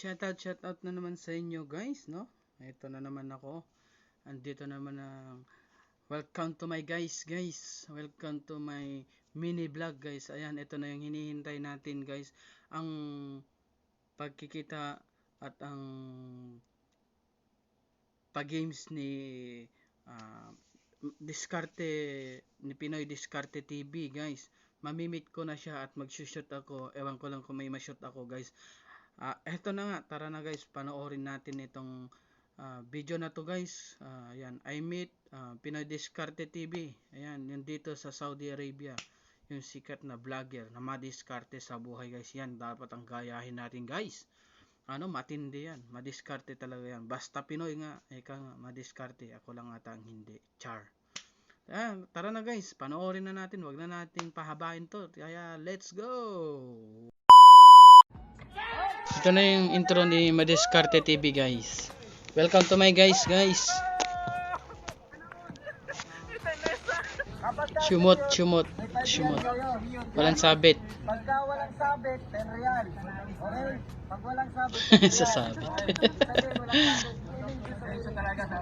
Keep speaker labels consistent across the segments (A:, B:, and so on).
A: Shoutout na naman sa inyo guys, no? Ito na naman ako. Andito naman ang welcome to my guys. Welcome to my mini vlog guys. Ayan, ito na yung hinihintay natin guys. Ang pagkikita at ang pag-games ni Diskarte ni Pinoy Diskarte TV guys. Mamimit ko na siya at mag-shoot ako. Ewan ko lang kung may ma-shoot ako guys. Eto na nga, tara na guys, panoorin natin itong video na to guys. Ayan, I meet Pinoy Diskarte TV. Ayan, yun dito sa Saudi Arabia. Yung sikat na vlogger na madiskarte sa buhay guys. Yan, dapat ang gayahin natin guys. Matindi yan. Madiskarte talaga yan. Basta Pinoy nga, eka nga, madiskarte. Ako lang ata ang hindi. Char. Ayan, tara na guys, panoorin na natin. Wag na natin pahabain to. Kaya, let's go! Ito na yung intro ni Madiskarte TV guys. Welcome to my guys. Shumot. Walang sabit.
B: Pagka walang sabit, 10 real. Okay? Pag walang sabit,
A: Sa sabit.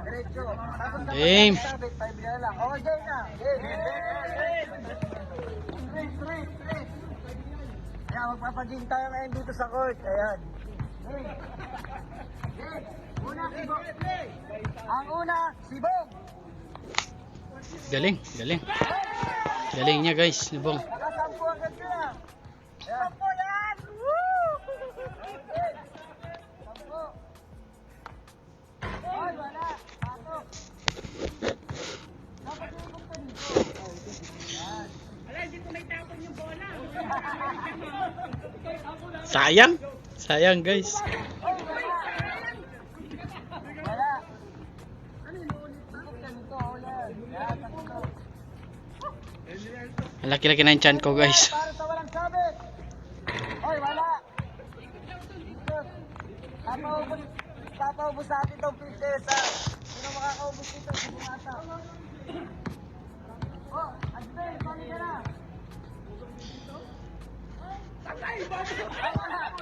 B: Diretso. Tapos
A: Game.
B: sabit, 5 real lang. Okay, game na. Straight. Kaya magpapaging tayo ngayon dito sa court. Ayan. Una, Sibong. Ang una, Sibong.
A: Galing niya guys, Nibong.
B: Nakasampu agad sila. Sampu yan! Woo! Sampu. Ay, wala. Patok. Dapat yung punta dito. Yan. Wala, hindi ko may tapon yung bola.
A: Sayang guys.
B: Wala. Ano yung ulit? Bakit ganito? Yan. Yan, tatlo.
A: Ang laki-laki na yung chan ko guys.
B: Para sa walang sabit. Oy, wala. Papaubos sa atin itong prinsesa. Sino makakaubos dito? Sino nata? Oh, Asbel, pali ka na.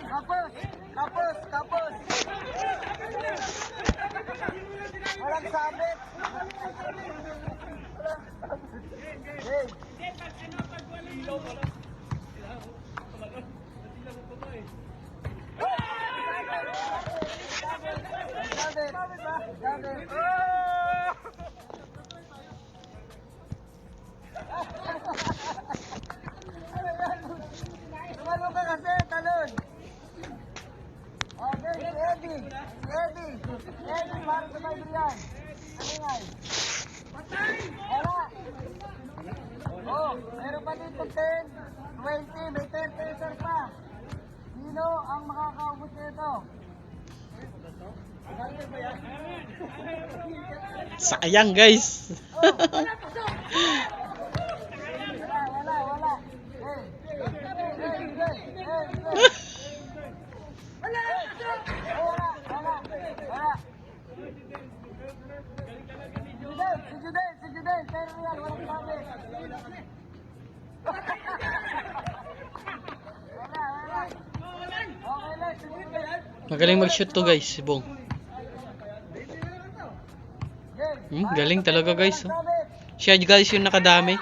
B: Kapos. Walang sabit. Hey. Tumalo ka kasi, talon. Okay, Eddie, para sa may Brian. Ingay. Wala. Oh, meron pa dito 10, 20, may 10 pesos pa. Sino ang makakaubos nito?
A: Sayang guys.
B: Wala. Si Judel, 10 real, walang sabi. Wala. Okay lang, si Judel.
A: Magaling mag-shoot to guys, Bong. Galing talaga guys. Siya guys yung nakadami.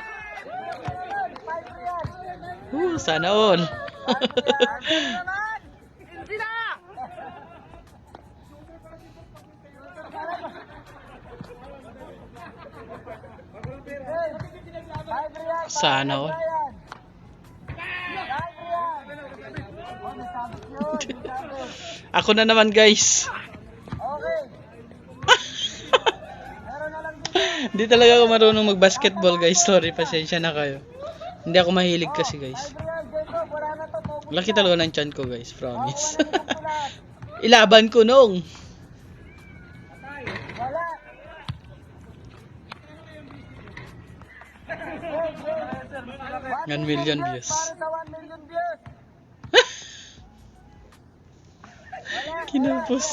A: Sana all. Sana all. Ako na naman guys.
B: Okay.
A: Hindi talaga ako marunong mag-basketball guys. Sorry, pasensya na kayo. Hindi ako mahilig kasi guys. Laki talaga ng chan ko guys, promise. Ilaban ko nung. 1 million views.
B: Para sa 1 million views.
A: Kinapos.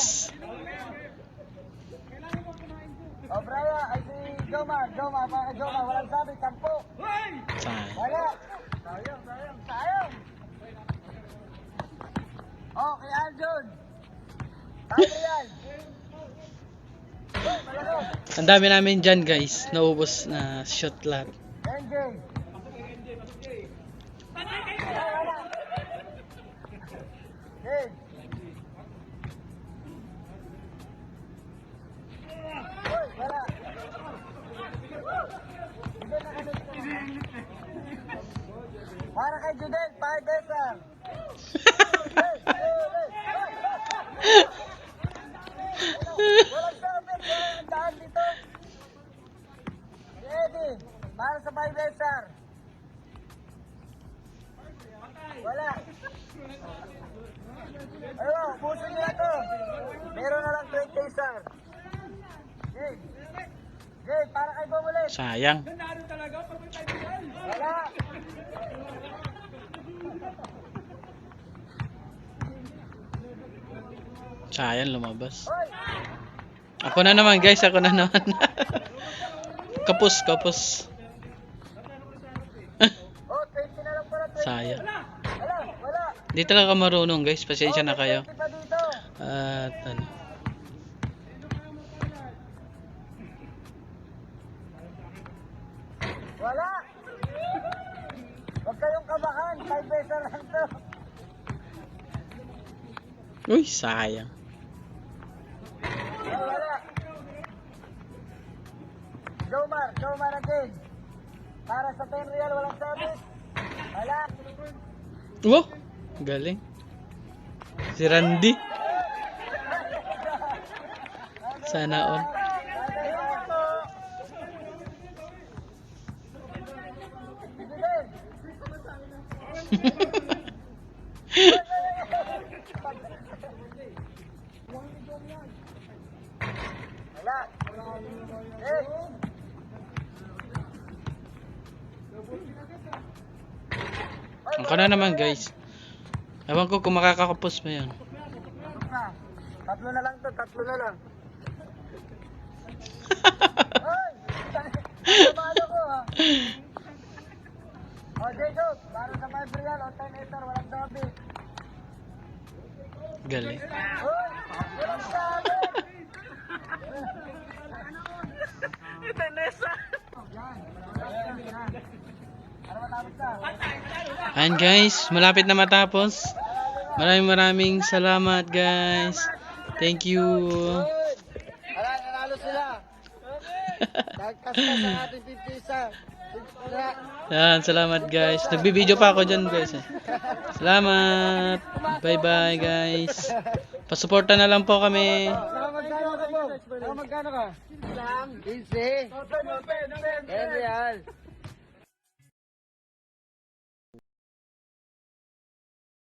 B: O Braya, ay si Joma, walang sabi, 10. Wala. Sayang. Oh, kay Aljon. Adrian! Malaro!
A: Ang dami namin dyan guys. Naubos na shot lahat.
B: NJ! Wala! Hey! Hoy, wala! Hindi na kami. Para kay Judel, para Desar! Hey! Hey! Hey! Walang sabit! Ang daan dito! Ready! Para sa 5 Desar! Wala! Ayun, puso nila to! Meron na lang 20 Desar! Jay! Jay, para kay Bomulit!
A: Sayang.
B: Wala!
A: Sayang lumabas.
B: Hoy!
A: Ako na naman guys. Ako na naman. Kapos.
B: Oh, 20 na lang pala, 20.
A: Sayang.
B: Wala!
A: Di talaga marunong guys. Pasensya na kayo.
B: 20 pa dito.
A: At ano.
B: Wala! Huwag kayong kabahan, 5 pesos lang to.
A: Uy, sayang.
B: Oh, wala. Jomar again. Para sa 10 real, walang service. Wala.
A: Wow, galing. Si Randy. Sana all.
B: Wala. Eh.
A: Ako na naman guys. Ewan ko kung makakakapos mo yan.
B: Tatlo na lang to, tatlo na lang. Hoy! Sabado ko ha. O, Jacob, para sa 5 real o 10 etar, walang sabi.
A: Galing.
B: Hoy! Walang sabi! Ito nesa! Para matapos ka.
A: Ayan guys, malapit na matapos. Maraming salamat guys. Thank you.
B: Wala, nanalo sila. Nagkas ka sa ating 50 isa.
A: Yan, salamat guys. Nagbibideo pa ako dyan guys. Salamat. Bye bye guys. Pasuporta na lang po kami.
B: Magkano ka po? Magkano ka? 15. 10 real.